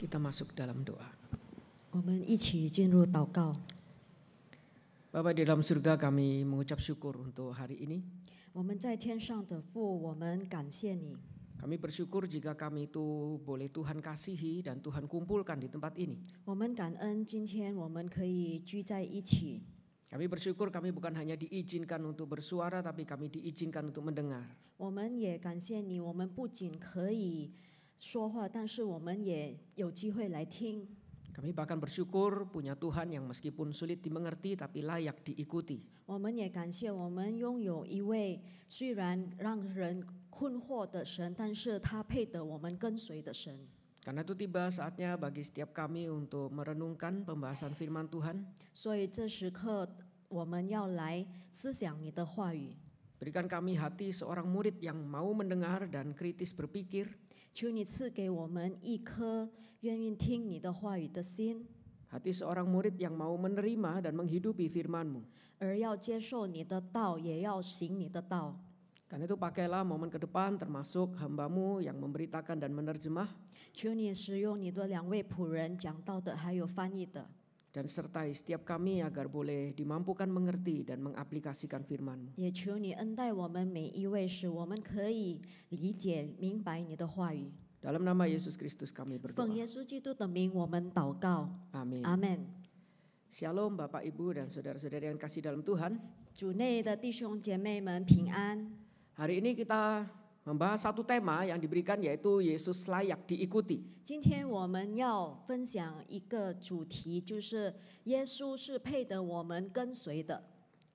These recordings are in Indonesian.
Kita masuk dalam doa. 我们一起进入祷告。 Bapa di dalam surga, kami mengucap syukur untuk hari ini. 我们在天上的父，我们感谢你。 Kami bersyukur jika kami itu boleh Tuhan kasihi dan Tuhan kumpulkan di tempat ini. 我们感恩今天我们可以聚在一起。 Kami bersyukur kami bukan hanya diizinkan untuk bersuara, tapi kami diizinkan untuk mendengar. 我们也感谢你，我们不仅可以说话，但是我们也有机会来听。 Kami bahkan bersyukur punya Tuhan yang meskipun sulit dimengerti tapi layak diikuti. 我们也感谢我们拥有一位虽然让人困惑的神，但是他配得我们跟随的神。 Karena itu tiba saatnya bagi setiap kami untuk merenungkan pembahasan firman Tuhan. 所以这时刻我们要来思想你的话语。 Berikan kami hati seorang murid yang mau mendengar dan kritis berpikir. 求你赐给我们一颗愿意听你的话语的心， Hati seorang murid yang mau menerima dan menghidupi firman-Mu. 而要接受你的道，也要行你的道。 Karena itu pakailah momen ke depan termasuk hamba-Mu yang memberitakan dan menerjemah. 求你使用你的两位仆人讲道的，还有翻译的， Dan sertai setiap kami agar boleh dimampukan mengerti dan mengaplikasikan firman-Mu. 也求你恩待我们每一位，使我们可以理解明白你的话语。 Dalam nama Yesus Kristus kami 奉 berdoa. 耶稣基督的名，我们祷告， Amin. 阿门。 Shalom Bapak Ibu dan saudara-saudari yang kasih dalam Tuhan. 主内的弟兄姐妹们平安。 Hari ini kita membahas satu tema yang diberikan yaitu Yesus layak diikuti. 今天我们要分享一个主题，就是耶稣是配得我们跟随的。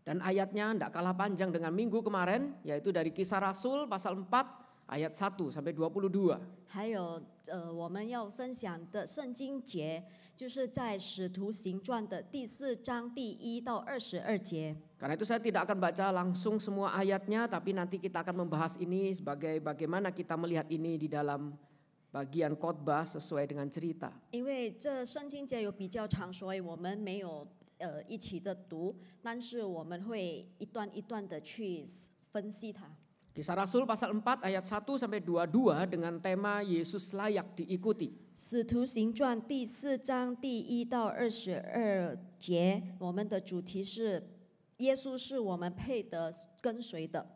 Dan ayatnya tidak kalah panjang dengan minggu kemarin, yaitu dari Kisah Rasul pasal 4 ayat 1 sampai 22. 还有我们要分享的圣经节，就是在《使徒行传》的第4章第1到22节。 Karena itu saya tidak akan baca langsung semua ayatnya, tapi nanti kita akan membahas ini sebagai bagaimana kita melihat ini di dalam bagian khotbah sesuai dengan cerita. 因为这圣经节有比较长，所以我们没有一起的读，但是我们会一段一段的去分析它。 Kisah Rasul pasal 4 ayat 1 sampai 22 dengan tema Yesus layak diikuti. 使徒行传第4章第1到22节，我们的主题是耶稣是我们配得跟随的。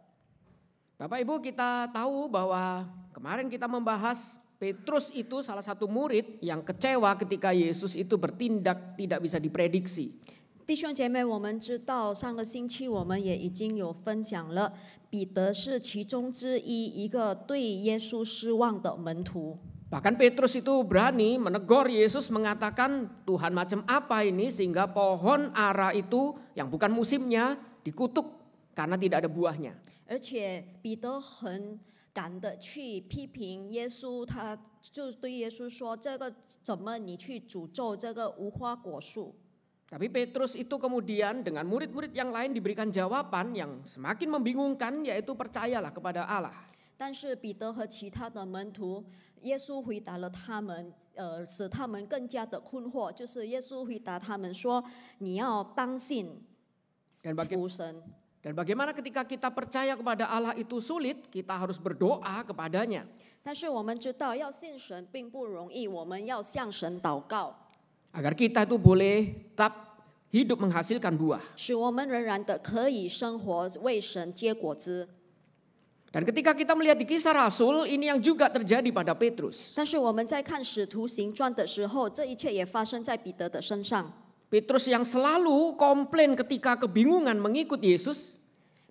Bapak Ibu, kita tahu bahwa kemarin kita membahas Petrus itu salah satu murid yang kecewa ketika Yesus itu bertindak tidak bisa diprediksi. 弟兄姐妹，我们知道上个星期我们也已经有分享了，彼得是其中之一，一个对耶稣失望的门徒。 Bahkan Petrus itu berani menegur Yesus mengatakan, Tuhan macam apa ini sehingga pohon ara itu yang bukan musimnya dikutuk karena tidak ada buahnya. 而且彼得很敢的去批评耶稣，他就对耶稣说：“这个怎么你去诅咒这个无花果树？” Tapi Petrus itu kemudian dengan murid-murid yang lain diberikan jawaban yang semakin membingungkan, yaitu percayalah kepada Allah. 但是彼得和其他的门徒，耶稣回答了他们，使他们更加的困惑。就是耶稣回答他们说：“你要当信服神。” Dan bagaimana ketika kita percaya kepada Allah itu sulit, kita harus berdoa kepadanya. 但是我们知道，要信神并不容易，我们要向神祷告， Agar kita itu boleh tetap hidup menghasilkan buah. 使我们仍然的可以生活为神结果子。 Dan ketika kita melihat di Kisah Rasul, ini yang juga terjadi pada Petrus. 但是我们在看《使徒行传》的时候，这一切也发生在彼得的身上。 Petrus yang selalu komplain ketika kebingungan mengikut Yesus.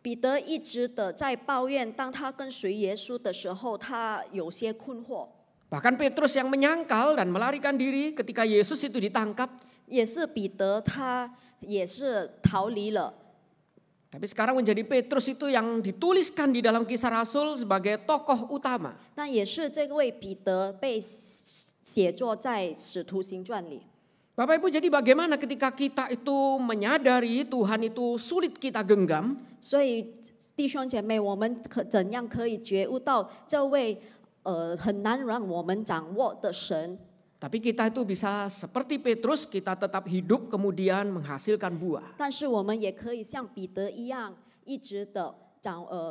彼得一直的在抱怨，当他跟随耶稣的时候，他有些困惑。 Bahkan Petrus yang menyangkal dan melarikan diri ketika Yesus itu ditangkap. 也是彼得，他也是逃离了。 Tapi sekarang menjadi Petrus itu yang dituliskan di dalam Kisah Rasul sebagai tokoh utama. 但也是这位彼得被写作在《使徒行传》里。 Bapak Ibu, jadi bagaimana ketika kita itu menyadari Tuhan itu sulit kita genggam? 所以弟兄姐妹，我们怎样可以觉悟到这位很难让我们掌握的神？ Tapi kita itu bisa seperti Petrus, kita tetap hidup kemudian menghasilkan buah. 但是我们也可以像彼得一样，一直的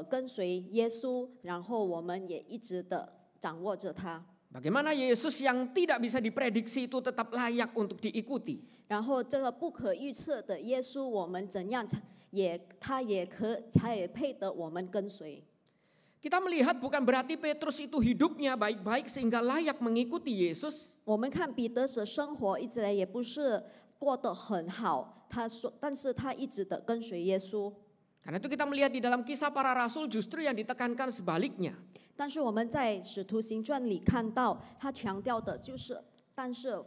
跟随耶稣，然后我们也一直的掌握着他。Bagaimana Yesus yang tidak bisa diprediksi itu tetap layak untuk diikuti. 然后这个不可预测的耶稣，我们怎样他也配得我们跟随。 Kita melihat bukan berarti Petrus itu hidupnya baik-baik sehingga layak mengikuti Yesus. 我们看彼得的生活一直来也不是过得很好，但是他一直的跟随耶稣。 Karena itu kita melihat di dalam kisah para rasul justru yang ditekankan sebaliknya. 但是我们在使徒行传里看到，他强调的就是，但是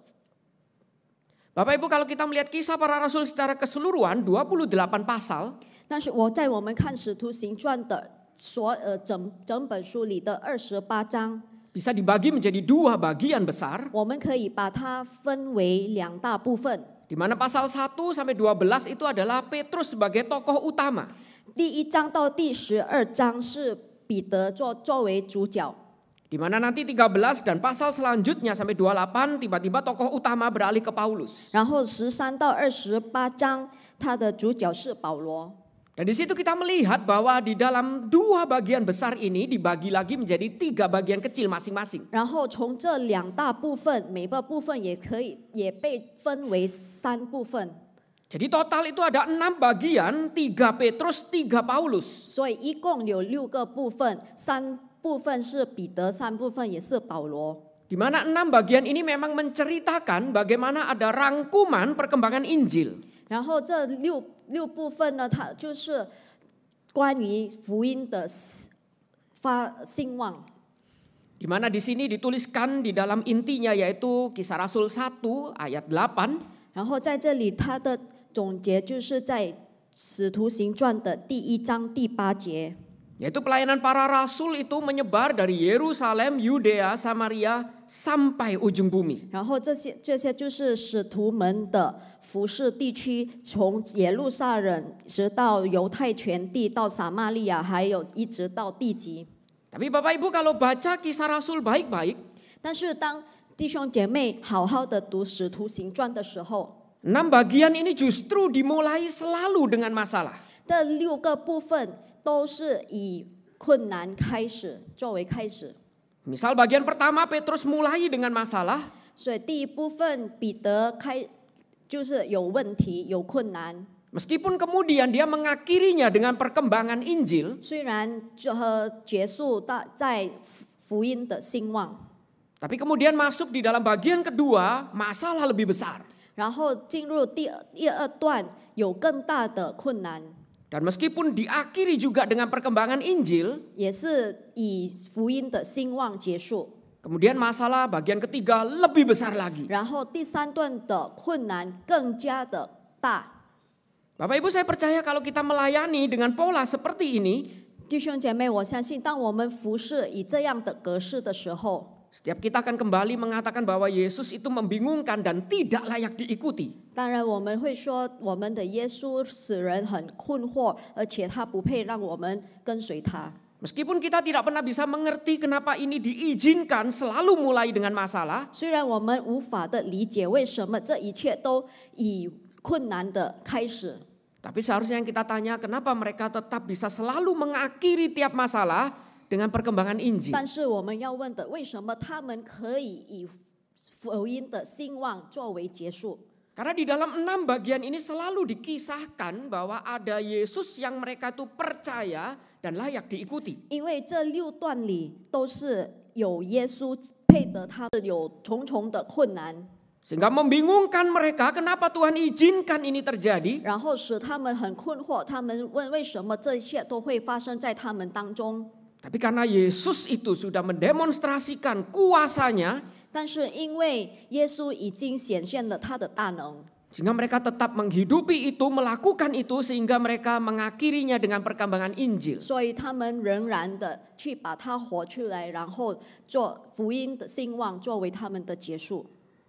Bapak Ibu, kalau kita melihat kisah para rasul secara keseluruhan 28 pasal, 但是我们看使徒行传的整本书里的28章， bisa dibagi menjadi dua bagian besar, 我们可以把它分为2大部分。 di mana pasal 1 sampai 12 itu adalah Petrus sebagai tokoh utama. 第1章到第12章是彼得作为主角。 Di mana nanti 13 dan pasal selanjutnya sampai 28 tiba-tiba tokoh utama beralih ke Paulus. 然后13到28章，他的主角是保罗。 Dan di situ kita melihat bahwa di dalam dua bagian besar ini dibagi lagi menjadi 3 bagian kecil masing-masing. 然后从这2大部分，每个部分也被分为3部分。 Jadi total itu ada 6 bagian, 3 Petrus, 3 Paulus. 所以一共有6个部分，3部分是彼得，3部分也是保罗。 Di mana 6 bagian ini memang menceritakan bagaimana ada rangkuman perkembangan Injil. 然后这六部分呢，它就是关于福音的兴旺。 Di mana di sini dituliskan di dalam intinya yaitu Kisah Rasul 1 ayat 8. 然后在这里，它的总结就是在使徒行传的第1章第8节。 Yaitu pelayanan para rasul itu menyebar dari Yerusalem, Yudea, Samaria sampai ujung bumi. 然后这些就是使徒们的服事地区，从耶路撒冷直到犹太全地，到撒玛利亚，还有一直到地极。 Tapi Bapak Ibu kalau baca Kisah Rasul baik-baik, 但是当弟兄姐妹好好的读使徒行传的时候， 6 bagian ini justru dimulai selalu dengan masalah. 这6个部分都是以困难开始作为开始。 Misal bagian pertama Petrus mulai dengan masalah. 所以第一部分彼得就是有问题有困难。 Meskipun kemudian dia mengakhirinya dengan perkembangan Injil, 虽然结束在福音的兴旺， tapi kemudian masuk di dalam bagian kedua masalah lebih besar. 然后进入第二段有更大的困难， Dan meskipun diakhiri juga dengan perkembangan Injil, 也是以福音的兴旺结束。 kemudian masalah bagian ketiga lebih besar lagi. 然后第3段的困难更加的大。 Bapak Ibu, saya percaya kalau kita melayani dengan pola seperti ini, 弟兄姐妹，我相信当我们服侍以这样的格式的时候， setiap kita akan kembali mengatakan bahwa Yesus itu membingungkan dan tidak layak diikuti. 当然我们会说我们的耶稣使人很困惑，而且他不配让我们跟随他。 Meskipun kita tidak pernah bisa mengerti kenapa ini diizinkan selalu mulai dengan masalah, 虽然我们无法的理解为什么这一切都以困难的开始， tapi seharusnya yang kita tanya kenapa mereka tetap bisa selalu mengakhiri tiap masalah dengan perkembangan Injil. 但是我们要问的，为什么他们可以以福音的兴旺作为结束？ Karena di dalam 6 bagian ini selalu dikisahkan bahwa ada Yesus yang mereka itu percaya dan layak diikuti. 因为这6段里都是有耶稣配得他们有重重的困难， Sehingga membingungkan mereka kenapa Tuhan izinkan ini terjadi. 然后使他们很困惑，他们问为什么这一切都会发生在他们当中。 Tapi karena Yesus itu sudah mendemonstrasikan kuasanya, 但是因为耶稣已经显现了他的大能， sehingga mereka tetap menghidupi itu, melakukan itu sehingga mereka mengakhirinya dengan perkembangan Injil. 所以他们仍然的去把它活出来，然后做福音的兴旺作为他们的结束。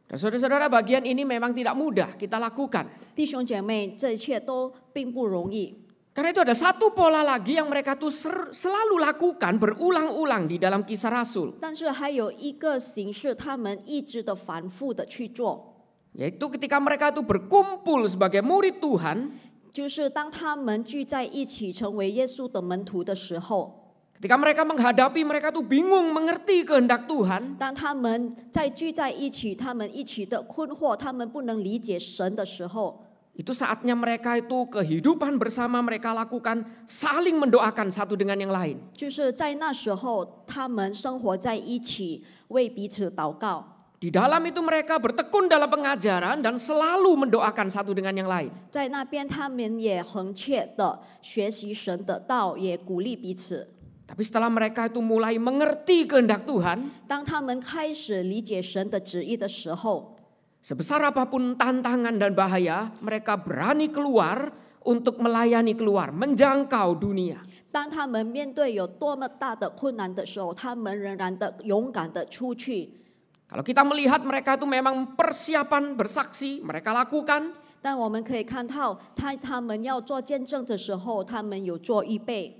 Dan saudara-saudara, bagian ini memang tidak mudah kita lakukan. 弟兄姐妹，这一切都并不容易。 Karena itu ada satu pola lagi yang mereka tuh selalu lakukan berulang-ulang di dalam Kisah Rasul. 但是还有一个形式，他们一直的反复的去做， Yaitu ketika mereka itu berkumpul sebagai murid Tuhan, 就是当他们聚在一起成为耶稣的门徒的时候， Ketika mereka menghadapi, mereka tuh bingung mengerti kehendak Tuhan. 当他们再聚在一起，他们一起的困惑，他们不能理解神的时候， Itu saatnya mereka itu kehidupan bersama mereka lakukan saling mendoakan satu dengan yang lain. 就是在那时候，他们生活在一起，为彼此祷告。 Di dalam itu mereka bertekun dalam pengajaran dan selalu mendoakan satu dengan yang lain. 在那边，他们也恒切的学习神的道，也鼓励彼此。 Tapi setelah mereka itu mulai mengerti kehendak Tuhan, 当他们开始理解神的旨意的时候， sebesar apapun tantangan dan bahaya, mereka berani keluar untuk melayani keluar, menjangkau dunia. 当他们面对有多么大的困难的时候，他们仍然的勇敢的出去。 Kalau kita melihat mereka itu memang persiapan bersaksi, mereka lakukan. 但我们可以看到，他们要做见证的时候，他们有做预备。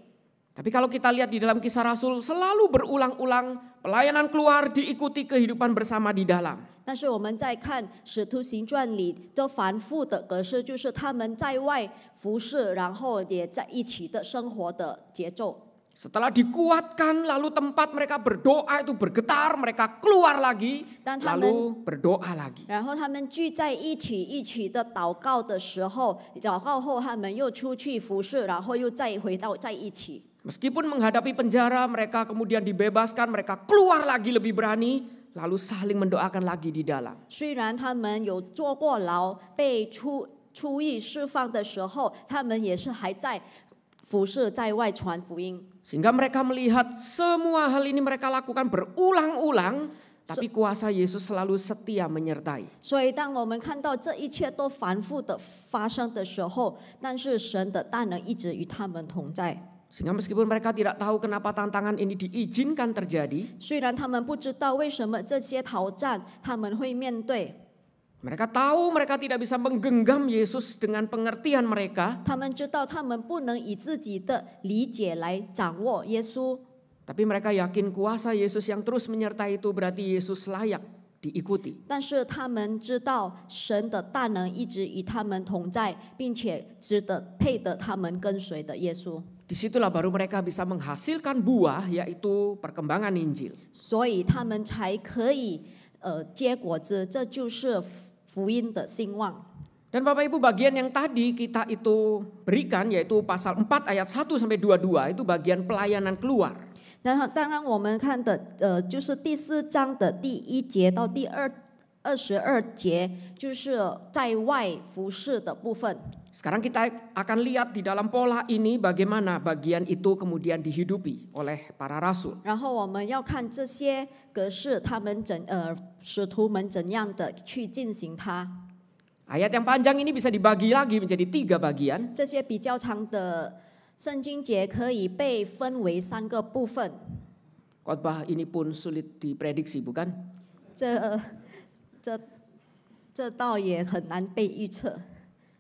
Tapi kalau kita lihat di dalam Kisah Rasul, selalu berulang-ulang pelayanan keluar diikuti kehidupan bersama di dalam. 但是我们在看《使徒行传》里都反复的格式，就是他们在外服侍，然后也在一起的生活的节奏。 Setelah dikuatkan, lalu tempat mereka berdoa itu bergetar, mereka keluar lagi, lalu berdoa lagi. 然后他们聚在一起，一起的祷告的时候，祷告后他们又出去服侍，然后又再回到在一起。 Meskipun menghadapi penjara, mereka kemudian dibebaskan, mereka keluar lagi lebih berani, lalu saling mendoakan lagi di dalam. 虽然他们有坐过牢，被出狱释放的时候，他们也是还在服侍，在外传福音。 Sehingga mereka melihat semua hal ini mereka lakukan berulang-ulang, tapi kuasa Yesus selalu setia menyertai. 所以，当我们看到这一切都反复的发生的时候，但是神的大能一直与他们同在。 Sehingga meskipun mereka tidak tahu kenapa tantangan ini diizinkan terjadi, 虽然他们不知道为什么这些挑战他们会面对， mereka tahu mereka tidak bisa menggenggam Yesus dengan pengertian mereka, 他们知道他们不能以自己的理解来掌握耶稣， tapi mereka yakin kuasa Yesus yang terus menyertai itu berarti Yesus layak diikuti. 但是他们知道神的大能一直与他们同在，并且值得配得他们跟随的耶稣。 Disitulah baru mereka bisa menghasilkan buah, yaitu perkembangan Injil. 所以他们才可以结果子，这就是福音的兴旺。 Dan Bapak Ibu, bagian yang tadi kita itu berikan yaitu pasal 4 ayat 1 sampai 22 itu bagian pelayanan keluar. 然后，当然我们看的就是第4章的第1节到第22节，就是在外服侍的部分。 Sekarang kita akan lihat di dalam pola ini bagaimana bagian itu kemudian dihidupi oleh para rasul. 然后我们要看这些格式，他们使徒们怎样的去进行它。 Ayat yang panjang ini bisa dibagi lagi menjadi 3 bagian. 这些比较长的圣经节可以被分为3个部分。 Khotbah ini pun sulit diprediksi, bukan? 这倒也很难被预测。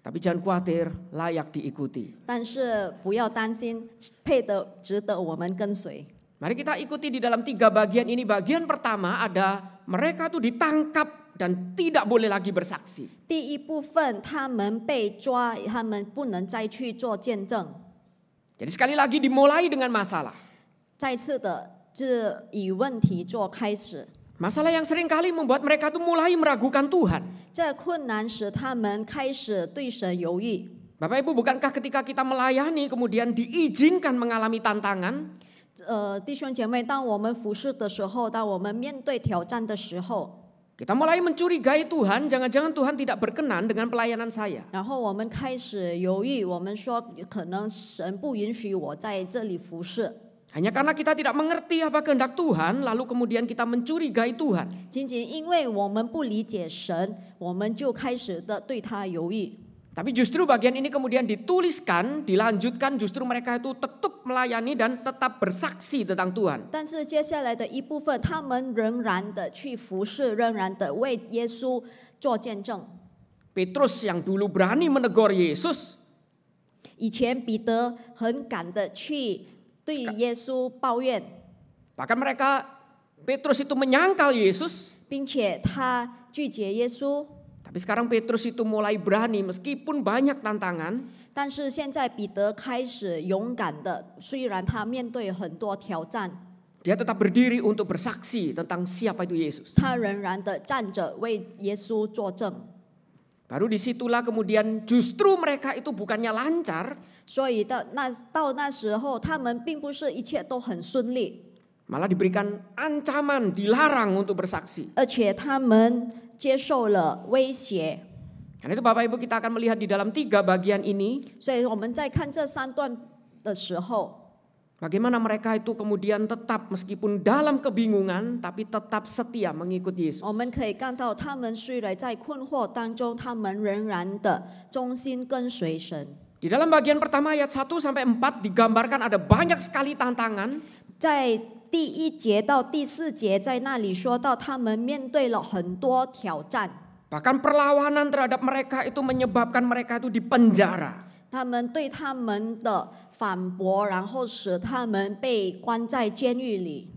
Tapi jangan khawatir, layak diikuti. 但是不要担心，值得我们跟随。 Mari kita ikuti di dalam 3 bagian ini. Bagian pertama ada mereka tuh ditangkap dan tidak boleh lagi bersaksi. 第一部分，他们被抓，他们不能再去做见证。 Jadi sekali lagi dimulai dengan masalah. 再次的，是以问题做开始。 Masalah yang seringkali membuat mereka tuh mulai meragukan Tuhan. 这困难使他们开始对神犹豫。 Bapak Ibu, bukankah ketika kita melayani kemudian diizinkan mengalami tantangan? 弟兄姐妹，当我们服侍的时候，当我们面对挑战的时候， Kita mulai mencurigai Tuhan, jangan-jangan Tuhan tidak berkenan dengan pelayanan saya. 然后我们开始犹豫，我们说可能神不允许我在这里服侍。 Hanya karena kita tidak mengerti apa kehendak Tuhan, lalu kemudian kita mencurigai Tuhan. 仅仅因为我们不理解神，我们就开始的对他犹豫。 Tapi justru bagian ini kemudian dituliskan, dilanjutkan, justru mereka itu tetap melayani dan tetap bersaksi tentang Tuhan. 但是接下来的一部分，他们仍然的去服侍，仍然的为耶稣做见证。 Petrus yang dulu berani menegur Yesus, 以前彼得很敢的去对耶稣抱怨， bahkan Petrus itu menyangkal Yesus. 并且他拒绝耶稣。Tapi sekarang Petrus itu mulai berani meskipun banyak tantangan. 但是现在彼得开始勇敢的，虽然他面对很多挑战， Dia tetap berdiri untuk bersaksi tentang siapa itu Yesus. 他仍然的站着为耶稣作证。 Baru disitulah kemudian justru mereka itu bukannya lancar, 所以到那时候，他们并不是一切都很顺利， malah diberikan ancaman, dilarang untuk bersaksi. 而且他们接受了威胁。 Karena itu Bapak Ibu kita akan melihat di dalam 3 bagian ini, 所以我们在看这3段的时候， bagaimana mereka itu kemudian tetap meskipun dalam kebingungan tapi tetap setia mengikut Yesus. 我们可以看到，他们虽然在困惑当中，他们仍然的忠心跟随神。 Di dalam bagian pertama ayat 1 sampai 4 digambarkan ada banyak sekali tantangan. 在第1节到第4节，在那里说到他们面对了很多挑战， Bahkan perlawanan terhadap mereka itu menyebabkan mereka itu dipenjara. 他们对他们的反驳，然后使他们被关在监狱里。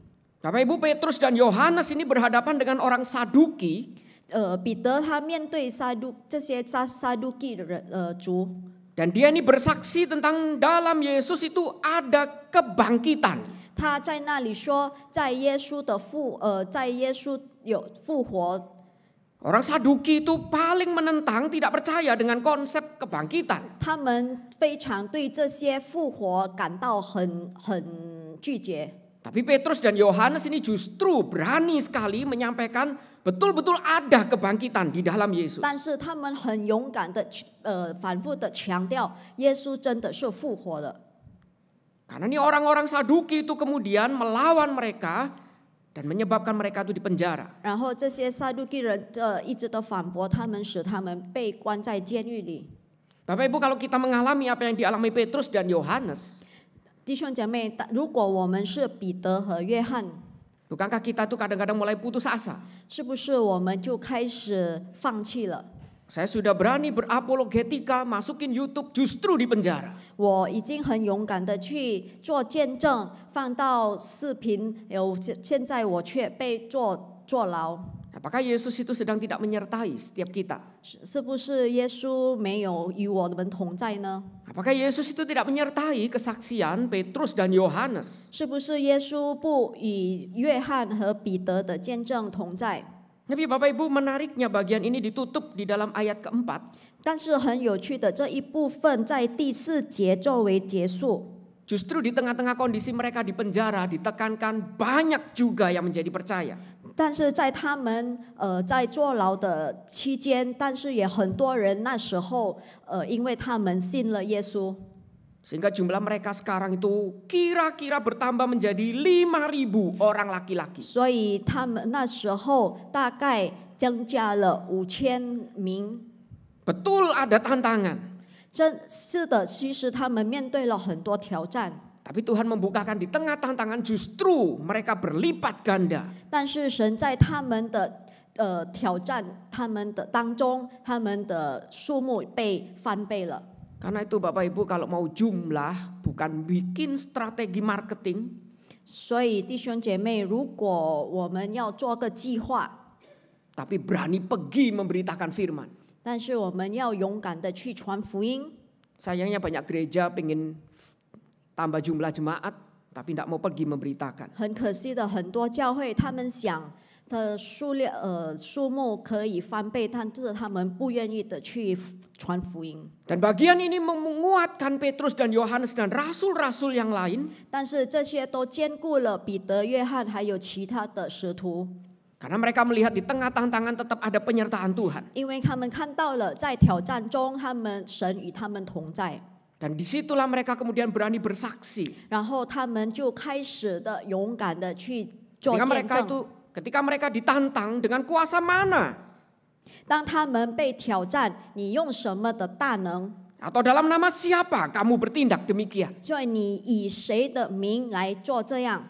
Bapak Ibu Petrus dan Yohanes ini berhadapan dengan orang Saduki. 彼得他面对这些撒都基的族， Dan dia ini bersaksi tentang dalam Yesus itu ada kebangkitan. 他在那里说，在耶稣有复活。 Orang Saduki itu paling menentang, tidak percaya dengan konsep kebangkitan. 他们非常对这些复活感到很拒绝。 Tapi Petrus dan Yohanes ini justru berani sekali menyampaikan betul-betul ada kebangkitan di dalam Yesus. 但是他们很勇敢的反复的强调，耶稣真的是复活了。 Karena ini orang-orang Saduki itu kemudian melawan mereka dan menyebabkan mereka itu dipenjara. 然后这些撒都基人一直的反驳他们，使他们被关在监狱里。 Bapak Ibu kalau kita mengalami apa yang dialami Petrus dan Yohanes, 弟兄姐妹，如果我们是彼得和约翰， bukankah kita tuh kadang-kadang mulai putus asa? 是不是我们就开始放弃了？ Saya sudah berani berapologetika, masukin YouTube, justru di penjara. 我已经很勇敢的去做见证，放到视频，现在我却被坐牢。 Apakah Yesus itu sedang tidak menyertai setiap kita? 是不是耶稣没有与我们同在呢？ Apakah Yesus itu tidak menyertai kesaksian Petrus dan Yohanes? 是不是耶稣不与约翰和彼得的见证同在？ Tapi Bapak Ibu menariknya bagian ini ditutup di dalam ayat keempat. 但是很有趣的这一部分在第4节作为结束。 Justru di tengah-tengah kondisi mereka di penjara ditekankan banyak juga yang menjadi percaya. 但是在他们在坐牢的期间，但是也很多人那时候因为他们信了耶稣， Sehingga jumlah mereka sekarang itu kira-kira bertambah menjadi 5.000 orang laki-laki. 所以他们那时候大概增加了5000名。 Betul ada tantangan. 是的，其实他们面对了很多挑战。 Tapi Tuhan membukakan di tengah tantangan justru mereka berlipat ganda. 但是神在他们的挑战，他们的当中，他们的数目被翻倍了。 Karena itu Bapak Ibu kalau mau jumlah bukan bikin strategi marketing. 所以弟兄姐妹，如果我们要做个计划， Tapi berani pergi memberitakan firman. 但是我们要勇敢的去传福音。 Sayangnya banyak gereja pengen tambah jumlah jemaat tapi tidak mau pergi memberitakan. 很可惜的，很多教会他们想的数目可以翻倍，但是他们不愿意的去传福音。 Dan bagian ini menguatkan Petrus dan Yohanes dan rasul-rasul yang lain. 但是这些都兼顾了彼得、约翰还有其他的使徒， Karena mereka melihat di tengah tantangan tetap ada penyertaan Tuhan. 因为他们看到了在挑战中，神与他们同在。 Dan disitulah mereka kemudian berani bersaksi. 然后他们就开始的勇敢的去做见证。 Ketika mereka ditantang dengan kuasa mana? 当他们被挑战，你用什么的大能？ Atau dalam nama siapa kamu bertindak demikian? 所以你以谁的名来做这样？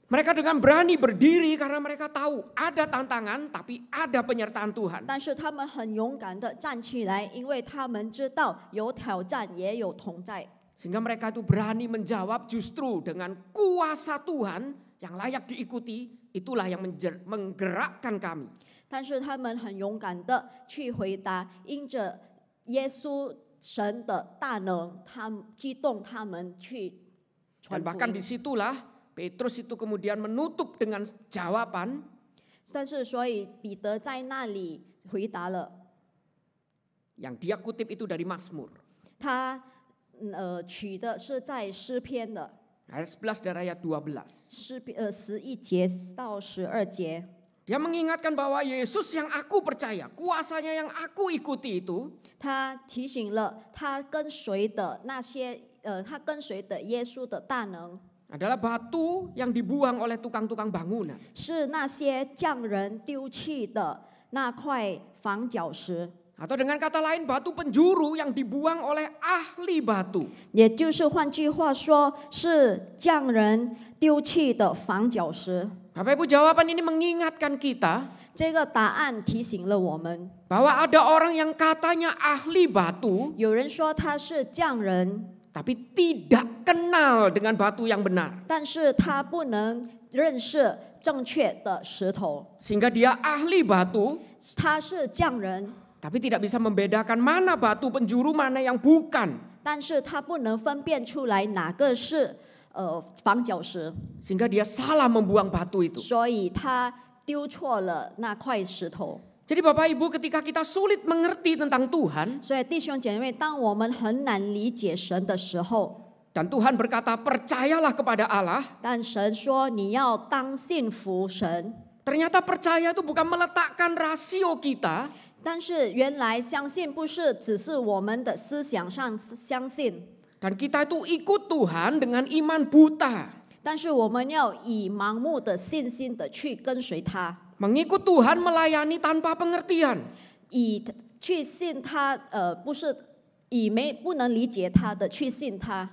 Mereka dengan berani berdiri karena mereka tahu ada tantangan tapi ada penyertaan Tuhan. 但是他们很勇敢的站起来，因为他们知道有挑战也有同在。 Sehingga mereka itu berani menjawab justru dengan kuasa Tuhan yang layak diikuti, itulah yang menggerakkan kami. 但是他们很勇敢的去回答，因着耶稣神的大能，他激动他们去 Dan 传福 bahkan 音。 disitulah Petrus itu kemudian menutup dengan jawaban, 但是所以彼得在那里回答了， yang dia kutip itu dari Mazmur. 他取的是在诗篇的 Ayat 11 dari ayat 12. 11节到12节。 Dia mengingatkan bahwa Yesus yang aku percaya, kuasanya yang aku ikuti itu, 他提醒了他跟随的那些他跟随的耶稣的大能， adalah batu yang dibuang oleh tukang-tukang bangunan. 是那些匠人丢弃的那块房角石， Atau dengan kata lain batu penjuru yang dibuang oleh ahli batu. 也就是换句话说，是匠人丢弃的房角石。 Bapak Ibu, jawaban ini mengingatkan kita 这个答案提醒了我们， bahwa ada orang yang katanya ahli batu, 有人说他是匠人， tapi tidak kenal dengan batu yang benar. 但是他不能认识正确的石头， Sehingga dia ahli batu, 他是匠人， tapi tidak bisa membedakan mana batu penjuru, mana yang bukan. 但是他不能分辨出来哪个是房角石， Sehingga dia salah membuang batu itu. 所以他丢错了那块石头。 Jadi Bapak Ibu, ketika kita sulit mengerti tentang Tuhan, 所以弟兄姐妹，当我们很难理解神的时候， dan Tuhan berkata percayalah kepada Allah, 但神说你要当信服神， ternyata percaya itu bukan meletakkan rasio kita, 但是原来相信不是只是我们的思想上相信， dan kita itu ikut Tuhan dengan iman buta. 但是我们要以盲目的信心的去跟随他， Mengikut Tuhan melayani tanpa pengertian. 以去信他，不是以不能理解他的去信他。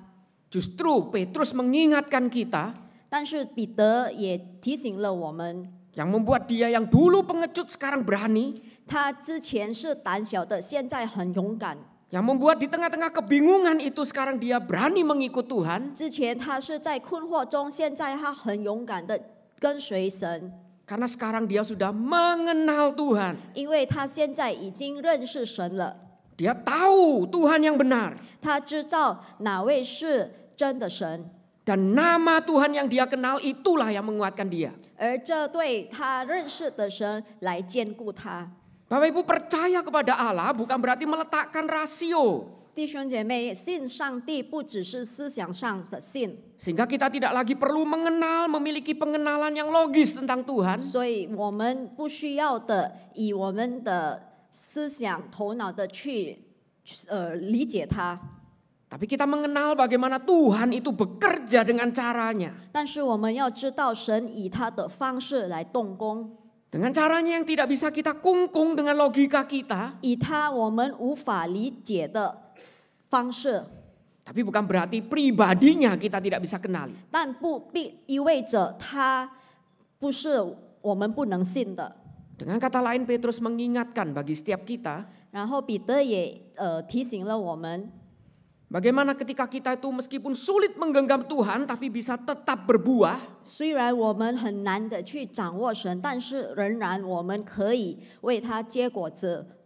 Justru Petrus mengingatkan kita, 但是彼得也提醒了我们， yang membuat dia yang dulu pengecut sekarang berani, 他之前是胆小的，现在很勇敢。 yang membuat di tengah-tengah kebingungan itu sekarang dia berani mengikut Tuhan, 之前他是在困惑中，现在他很勇敢的跟随神， karena sekarang dia sudah mengenal Tuhan. 因为他现在已经认识神了， Dia tahu Tuhan yang benar, 他知道哪位是真的神， dan nama Tuhan yang dia kenal itulah yang menguatkan dia. 而这对他认识的神来兼顾他。 Bapak Ibu, percaya kepada Allah bukan berarti meletakkan rasio, 弟兄姐妹，信上帝不只是思想上的信， sehingga kita tidak lagi perlu mengenal, memiliki pengenalan yang logis tentang Tuhan, 所以我们不需要的以我们的思想头脑的去理解他， tapi kita mengenal bagaimana Tuhan itu bekerja dengan caranya. 但是我们要知道神以他的方式来动工， Dengan caranya yang tidak bisa kita kungkung dengan logika kita. 以他我们无法理解的方式， Tapi bukan berarti pribadinya kita tidak bisa kenali. 但不必意味着他不是我们不能信的。 Dengan kata lain, Petrus mengingatkan bagi setiap kita, 然后彼得也提醒了我们， bagaimana ketika kita itu meskipun sulit menggenggam Tuhan tapi bisa tetap berbuah. 虽然我们很难的去掌握神，但是仍然我们可以为他结果子。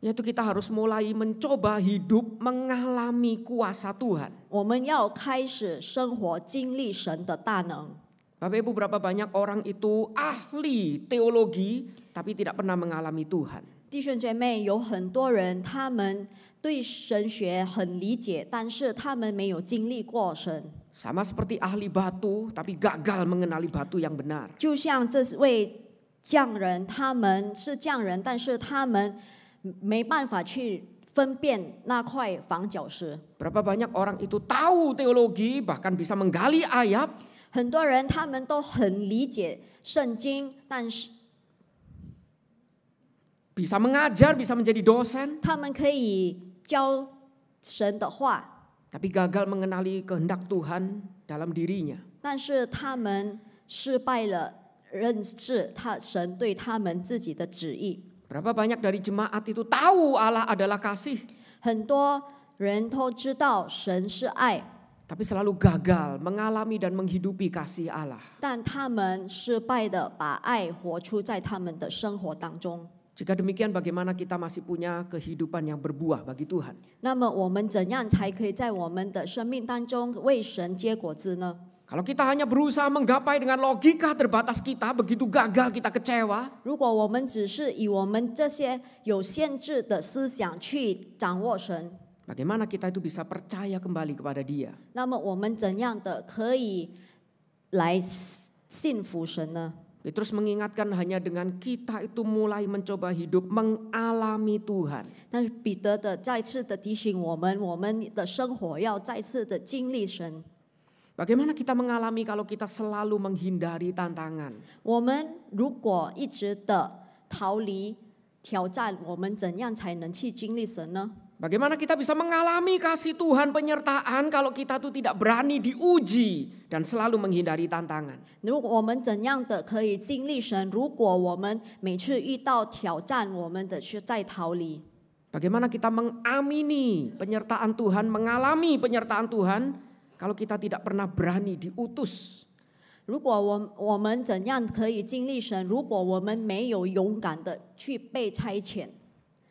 Yaitu kita harus mulai mencoba hidup mengalami kuasa Tuhan. 我们要开始生活经历神的大能。 Bapak Ibu, berapa banyak orang itu ahli teologi tapi tidak pernah mengalami Tuhan. 弟兄姐妹，有很多人他们对神学很理解，但是他们没有经历过神。 Sama seperti ahli batu tapi gagal mengenali batu yang benar. 就像这位匠人，他们是匠人，但是他们没办法去分辨那块房角石。 Berapa banyak orang itu tahu teologi bahkan bisa menggali ayat, 很多人他们都很理解圣经，但是 bisa mengajar, bisa menjadi dosen, 他们可以教神的话， tapi gagal mengenali kehendak Tuhan dalam dirinya. 但是他们失败了认识神对他们自己的旨意。 Berapa banyak dari jemaat itu tahu Allah adalah kasih, 很多人都知道神是爱， tapi selalu gagal mengalami dan menghidupi kasih Allah. 但他们失败的把爱活出在他们的生活当中。 Jika demikian, bagaimana kita masih punya kehidupan yang berbuah bagi Tuhan? 那么我们怎样才可以在我们的生命当中为神结果子呢？ Kalau kita hanya berusaha menggapai dengan logika terbatas kita, begitu gagal kita kecewa. 如果我们只是以我们这些有限制的思想去掌握神， Bagaimana kita itu bisa percaya kembali kepada Dia? 那么我们怎样的可以来信服神呢？ Terus mengingatkan hanya dengan kita itu mulai mencoba hidup mengalami Tuhan. 但是彼得的再次的提醒我们，我们的生活要再次的经历神。 Bagaimana kita mengalami kalau kita selalu menghindari tantangan? 我们如果一直的逃离挑战，我们怎样才能去经历神呢？ Bagaimana kita bisa mengalami kasih Tuhan penyertaan kalau kita tuh tidak berani diuji dan selalu menghindari tantangan? 如果我们怎样的可以经历神？如果我们每次遇到挑战，我们的是在逃离。 Bagaimana kita mengamini penyertaan Tuhan, mengalami penyertaan Tuhan kalau kita tidak pernah berani diutus? 如果我们怎样可以经历神？如果我们没有勇敢的去被差遣？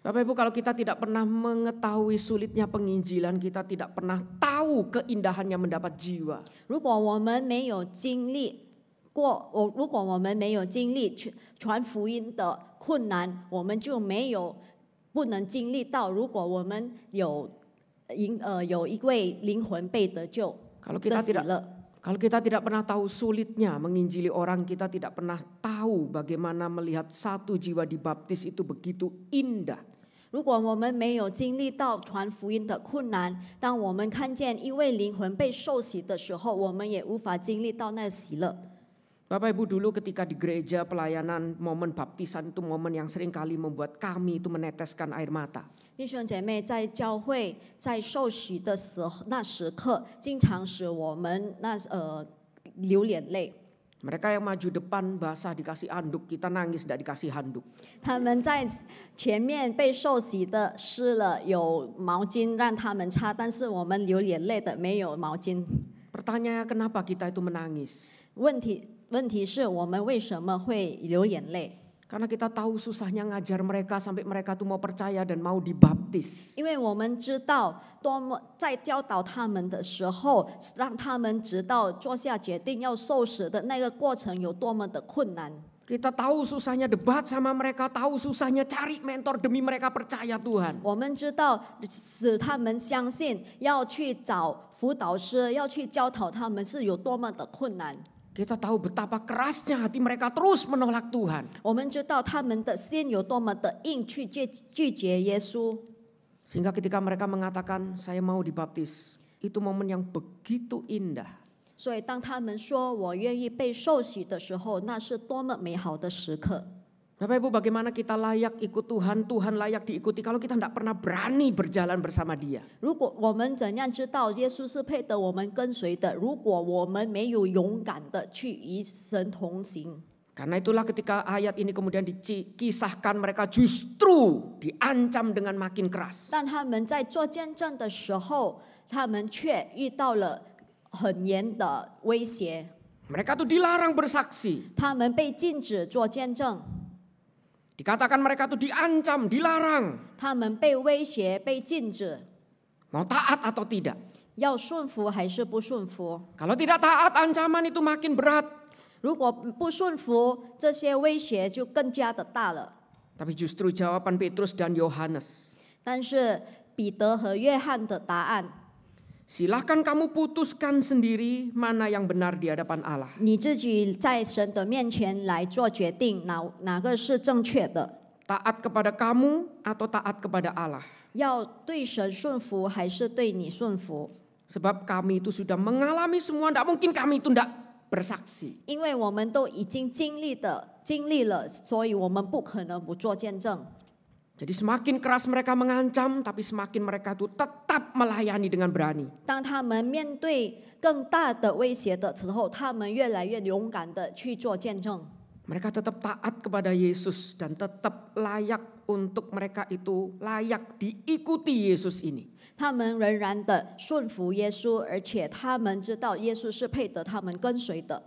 Bapak Ibu, kalau kita tidak pernah mengetahui sulitnya penginjilan, kita tidak pernah tahu keindahannya mendapat jiwa. 如果我们没有经历过，如果我们没有经历传福音的困难，我们就不能经历到。如果我们有一位灵魂被得救的喜乐。 Kalau kita tidak pernah tahu sulitnya menginjili orang, kita tidak pernah tahu bagaimana melihat satu jiwa dibaptis itu begitu indah. 如果我们没有经历到传福音的困难，当我们看见一位灵魂被受洗的时候，我们也无法经历到那喜乐。 Bapak Ibu, dulu ketika di gereja pelayanan momen baptisan itu momen yang sering kali membuat kami itu meneteskan air mata. 弟兄姐妹，在教会在受洗的那时刻，经常使我们流眼泪。 Mereka yang maju depan basah dikasih handuk, kita nangis tidak dikasih handuk. 他们在前面被受洗的湿了，有毛巾让他们擦，但是我们流眼泪的没有毛巾。 Pertanyaannya kenapa kita itu menangis? 问题是我们为什么会流眼泪？ Karena kita tahu susahnya ngajar mereka sampai mereka tuh mau percaya dan mau dibaptis. 因为我们知道多么在教导他们的时候，让他们知道做下决定要受死的那个过程有多么的困难。 Kita tahu susahnya debat sama mereka, tahu susahnya cari mentor demi mereka percaya Tuhan. 我们知道使他们相信，要去找辅导师，要去教导他们是有多么的困难。 Kita tahu betapa kerasnya hati mereka terus menolak Tuhan. 我们知道他们的心有多么的硬，去拒绝耶稣。 Sehingga ketika mereka mengatakan saya mau dibaptis, itu momen yang begitu indah. 所以当他们说我愿意被受洗的时候，那是多么美好的时刻。 Bapak Ibu, bagaimana kita layak ikut Tuhan, Tuhan layak diikuti kalau kita tidak pernah berani berjalan bersama Dia. 如果我们怎样知道耶稣是配得我们跟随的？如果我们没有勇敢的去与神同行。 Karena itulah ketika ayat ini kemudian dikisahkan, mereka justru diancam dengan makin keras. 但他们在做见证的时候，他们却遇到了很严的威胁。 Mereka tuh dilarang bersaksi. 他们被禁止做见证， Dikatakan mereka tuh diancam, dilarang. 他们被威胁、被禁止， Mau taat atau tidak? 要顺服还是不顺服？ Kalau tidak taat, ancaman itu makin berat. 如果不顺服，这些威胁就更加的大了。 Tapi justru jawaban Petrus dan Yohanes, 但是彼得和约翰的答案， silahkan kamu putuskan sendiri mana yang benar di hadapan Allah. 你自己在神的面前来做决定，哪个是正确的？ Taat kepada kamu atau taat kepada Allah. 要对神顺服还是对你顺服？ Sebab kami itu sudah mengalami semua, tidak mungkin kami itu tidak bersaksi. 因为我们都已经经历了，所以我们不可能不做见证。 Jadi semakin keras mereka mengancam, tapi semakin mereka itu tetap melayani dengan berani. 当他们面对更大的威胁的时候，他们越来越勇敢的去做见证。 Mereka tetap taat kepada Yesus dan tetap layak untuk mereka itu layak diikuti Yesus ini. 他们仍然的顺服耶稣，而且他们知道耶稣是配得他们跟随的，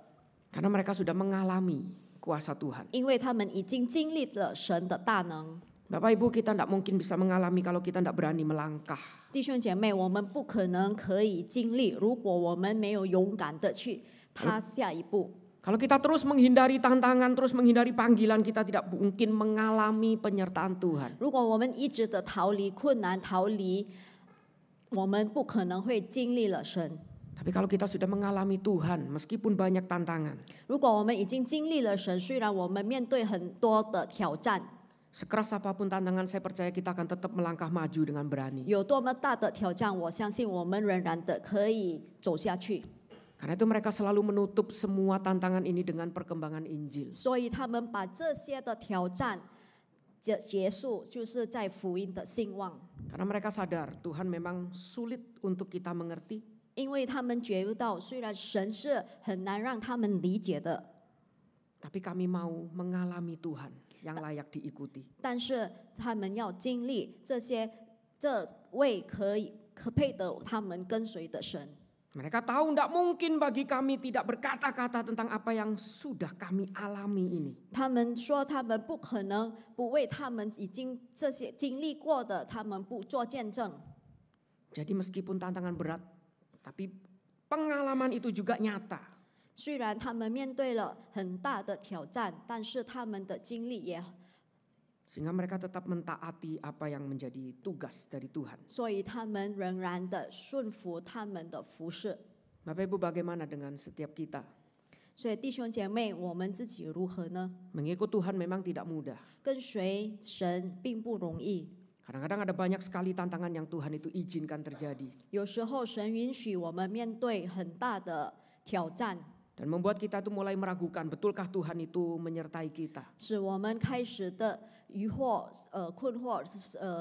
Karena mereka sudah mengalami kuasa Tuhan. 因为他们已经经历了神的大能。 Bapak Ibu, kita tidak mungkin bisa mengalami kalau kita tidak berani melangkah. 弟兄姐妹，我们不可能可以经历，如果我们没有勇敢的去踏下一步。 Kalau kita terus menghindari tantangan, terus menghindari panggilan, kita tidak mungkin mengalami penyertaan Tuhan. 如果我们一直的逃离困难，逃离，我们不可能会经历了神。 Tapi kalau kita sudah mengalami Tuhan, meskipun banyak tantangan, 如果我们已经经历了神，虽然我们面对很多的挑战， sekeras apapun tantangan, saya percaya kita akan tetap melangkah maju dengan berani. 有多么大的挑战，我相信我们仍然的可以走下去。 Karena itu mereka selalu menutup semua tantangan ini dengan perkembangan Injil. 所以他们把这些的挑战结束，就是在福音的兴旺。 Karena mereka sadar Tuhan memang sulit untuk kita mengerti. 因为他们觉悟到，虽然神是很难让他们理解的， Tapi kami mau mengalami Tuhan yang layak diikuti. 但是他们要经历这位可配得他们跟随的神。 Mereka tahu tidak mungkin bagi kami tidak berkata-kata tentang apa yang sudah kami alami ini. 他们说，他们不可能不为他们已经这些经历过的，他们不做见证。 Jadi meskipun tantangan berat, tapi pengalaman itu juga nyata. 虽然他们面对了很大的挑战，但是他们的经历也， Sehingga mereka tetap mentaati apa yang menjadi tugas dari Tuhan. 所以他们仍然的顺服他们的服侍。 Bapak Ibu, bagaimana dengan setiap kita? 所以弟兄姐妹，我们自己如何呢？ Mengikut Tuhan memang tidak mudah. 跟随神并不容易， Kadang-kadang ada banyak sekali tantangan yang Tuhan itu izinkan terjadi. 有时候神允许我们面对很大的挑战， Dan membuat kita itu mulai meragukan, betulkah Tuhan itu menyertai kita? 使我们开始的疑惑、困惑，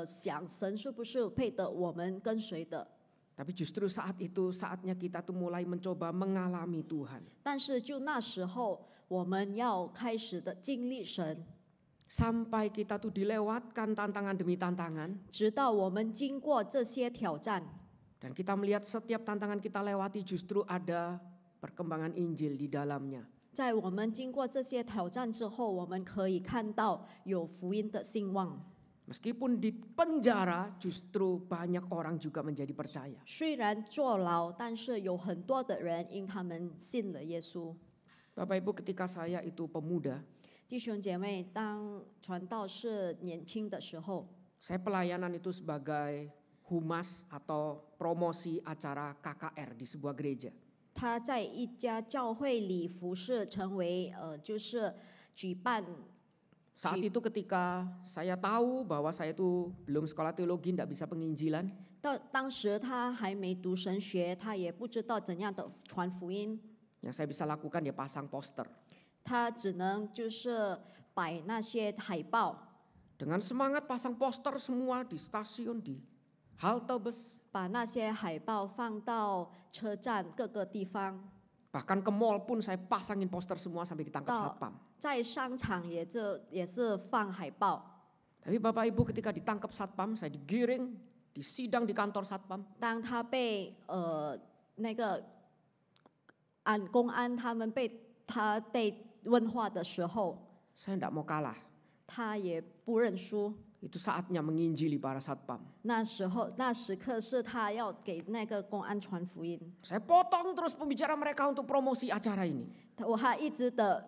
想神是不是配得我们跟随的？ Tapi justru saat itu saatnya kita tuh mulai mencoba mengalami Tuhan. 但是就那时候，我们要开始的经历神， Sampai kita tuh dilewatkan tantangan demi tantangan. 直到我们经过这些挑战， Dan kita melihat setiap tantangan kita lewati justru ada perkembangan Injil di dalamnya. 在我们经过这些挑战之后，我们可以看到有福音的兴旺。 Meskipun di penjara justru banyak orang juga menjadi percaya. 虽然坐牢，但是有很多的人因他们信了耶稣。 Bapak Ibu, ketika saya itu pemuda, 弟兄姐妹，当传道士年轻的时候， saya pelayanan itu sebagai humas atau promosi acara KKR di sebuah gereja. 他在一家教会里服侍，成为就是举办。 Saat itu ketika saya tahu bahwa saya itu belum sekolah teologi, tidak bisa penginjilan. 当时他还没读神学，他也不知道怎样的传福音， Yang saya bisa lakukan ya pasang poster. 他只能就是摆那些海报， Dengan semangat pasang poster semua di stasiun, di halte bus. 把那些海报放到车站各个地方， Bahkan ke mall pun saya pasangin poster semua sampai ditangkap satpam. 在商场也是放海报。 Tapi Bapak Ibu, ketika ditangkap satpam, saya digiring, disidang di kantor satpam. 当他被那个公安他们被问话的时候， Saya tidak mau kalah. 他也不认输。 Itu saatnya menginjili para satpam. 那时刻是他要给那个公安传福音。 Saya potong terus pembicara mereka untuk promosi acara ini. 我还一直的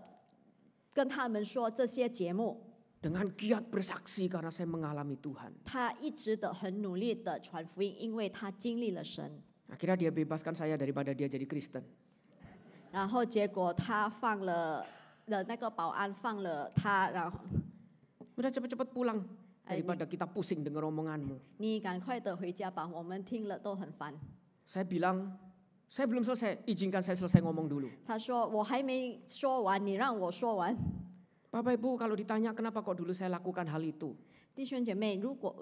跟他们说这些节目， Dengan giat bersaksi karena saya mengalami Tuhan. 他一直的很努力的传福音，因为他经历了神。 Akhirnya dia bebaskan saya daripada dia jadi Kristen. 然后结果他放了那个保安放了他，然后 Udah cepet-cepet pulang daripada kita pusing dengar omonganmu. 你赶快的回家吧，我们听了都很烦。 Saya bilang, saya belum selesai, izinkan saya selesai ngomong dulu. 他说我还没说完，你让我说完。 Bapak Ibu, kalau ditanya kenapa kok dulu saya lakukan hal itu. 弟兄姐妹，如果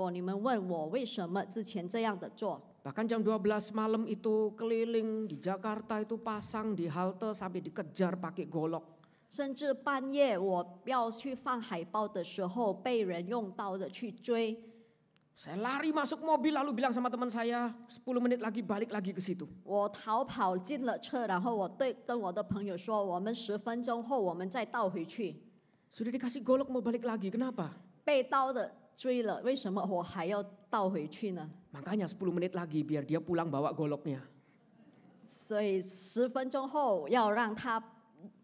你们问我为什么之前这样的做， Bahkan jam 12 malam itu keliling di Jakarta itu pasang di halte sampai dikejar pakai golok. 甚至半夜我要去放海报的时候，被人用刀的去追。 Saya lari masuk mobil lalu bilang sama teman saya 10 menit lagi balik lagi ke situ. 我逃跑进了车，然后我跟我的朋友说，我们10分钟后我们再倒回去。 Sudah dikasih golok mau balik lagi, kenapa? 被刀的追了，为什么我还要倒回去呢？ Makanya 10 menit lagi biar dia pulang bawa goloknya. 所以10分钟后要让他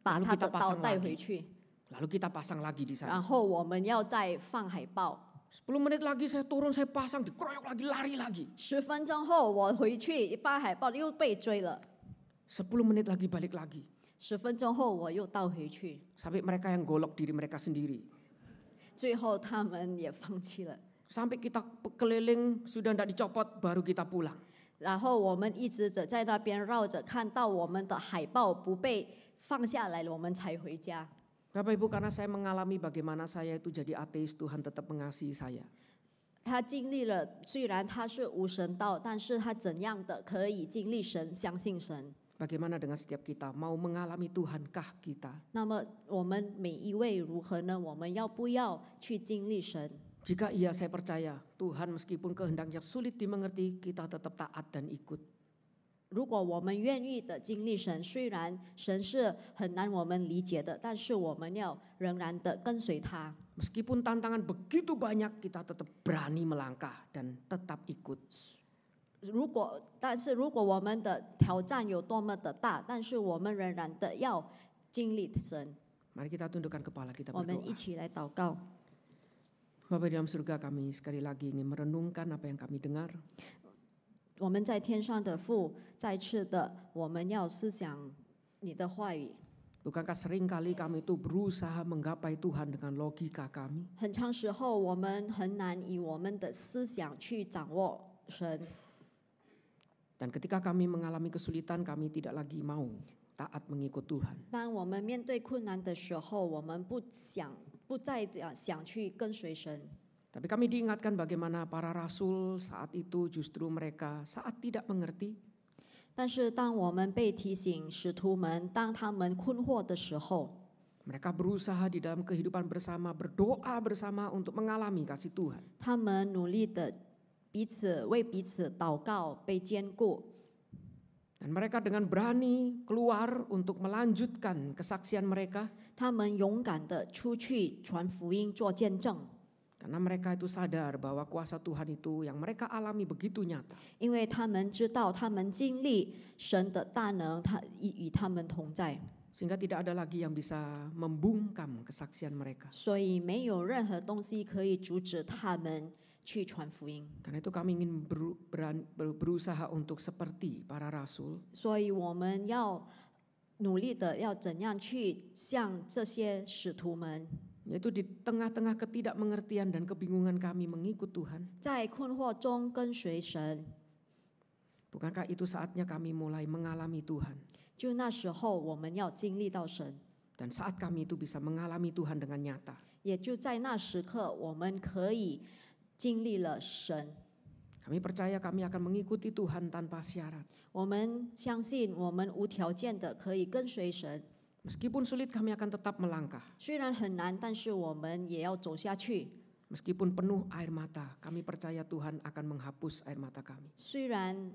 把他的刀带回去， Lalu kita pasang lagi di 然 sana. 后我们要再放海报。 10 menit lagi saya turun, saya pasang, dikeroyok lagi, lari lagi. 10分钟后我回去发海报，又被追了。 10 menit lagi balik lagi. 10分钟后我又倒回去， Sampai mereka yang golok diri mereka sendiri. 最后他们也放弃了。 Sampai kita keliling sudah tidak dicopot baru kita pulang. 然后我们一直在那边绕着，看到我们的海报不被放下来了，我们才回家。 Bapak Ibu, karena saya mengalami bagaimana saya itu jadi ateis, Tuhan tetap mengasihi saya. 他经历了，虽然他是无神道，但是他怎样的可以经历神，相信神。 Bagaimana dengan setiap kita? Mau mengalami Tuhankah kita? 那么我们每一位如何呢？我们要不要去经历神？ Jika iya, saya percaya Tuhan meskipun kehendaknya sulit dimengerti, kita tetap taat dan ikut. 如果我们愿意的经历神，虽然神是很难我们理解的，但是我们要仍然的跟随他。 Meskipun tantangan begitu banyak, kita tetap berani melangkah dan tetap ikut. 但是如果我们的挑战有多么的大，但是我们仍然的要经历神。 Mari kita tundukkan kepala, kita 我们一 berdoa. 起来祷告。 Bapa di dalam surga, kami sekali lagi ingin merenungkan apa yang kami dengar. 我们在天上的父，再次的，我们要思想你的话语。 Bukankah seringkali kami itu berusaha menggapai Tuhan dengan logika kami? 很长时候，我们很难以我们的思想去掌握神。 Dan ketika kami mengalami kesulitan, kami tidak lagi mau taat mengikut Tuhan. 当我们面对困难的时候，我们不再想去跟随神。 Tapi kami diingatkan bagaimana para rasul saat itu justru mereka saat tidak mengerti, 但是当我们被提醒使徒们，当他们困惑的时候， mereka berusaha di dalam kehidupan bersama, berdoa bersama untuk mengalami kasih Tuhan. 他们努力的为彼此祷告，被坚固。 Dan mereka dengan berani keluar untuk melanjutkan kesaksian mereka, 他们勇敢的出去传福音，做见证。 karena mereka itu sadar bahwa kuasa Tuhan itu yang mereka alami begitu nyata. 因为他们知道，他们经历神的大能，他与他们同在， Sehingga tidak ada lagi yang bisa membungkam kesaksian mereka. 所以没有任何东西可以阻止他们去传福音。 Karena itu kami ingin berusaha untuk seperti para rasul, 所以我们要努力的，要怎样去像这些使徒们， yaitu di tengah-tengah ketidakmengertian dan kebingungan kami mengikut Tuhan. 在困惑中跟随神。 Bukankah itu saatnya kami mulai mengalami Tuhan? 就那时候，我们要经历到神， Dan saat kami itu bisa mengalami Tuhan dengan nyata, 也就在那时刻，我们可以经历了神。 kami percaya kami akan mengikuti Tuhan tanpa syarat. 我们相信，我们无条件的可以跟随神。 Meskipun sulit kami akan tetap melangkah. 虽然很难，但是我们也要走下去。 Meskipun penuh air mata, kami percaya Tuhan akan menghapus air mata kami. 虽然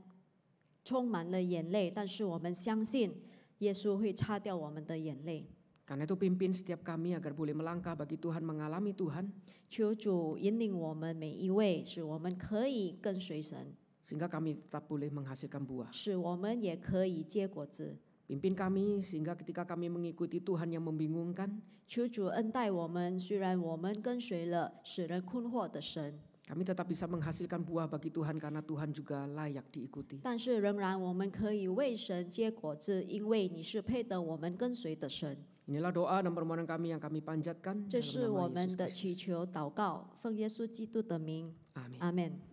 充满了眼泪，但是我们相信耶稣会擦掉我们的眼泪。 Karena itu pimpin setiap kami agar boleh melangkah bagi Tuhan, mengalami Tuhan, 求主引领我们每一位，使我们可以跟随神， sehingga kami tetap boleh menghasilkan buah. 使我们也可以结果子。 Pimpin kami sehingga ketika kami mengikuti Tuhan yang membingungkan, 求主恩待我们，虽然我们跟随了使人困惑的神， kami tetap bisa menghasilkan buah bagi Tuhan karena Tuhan juga layak diikuti. 但是仍然我们可以为神结果子，因为你是配得我们跟随的神。 Inilah doa dan permohonan kami yang kami panjatkan 这 dalam 是我 nama 们 Yesus 的祈 Kristus. 求祷告，奉耶稣基督的名， Amin. 阿门。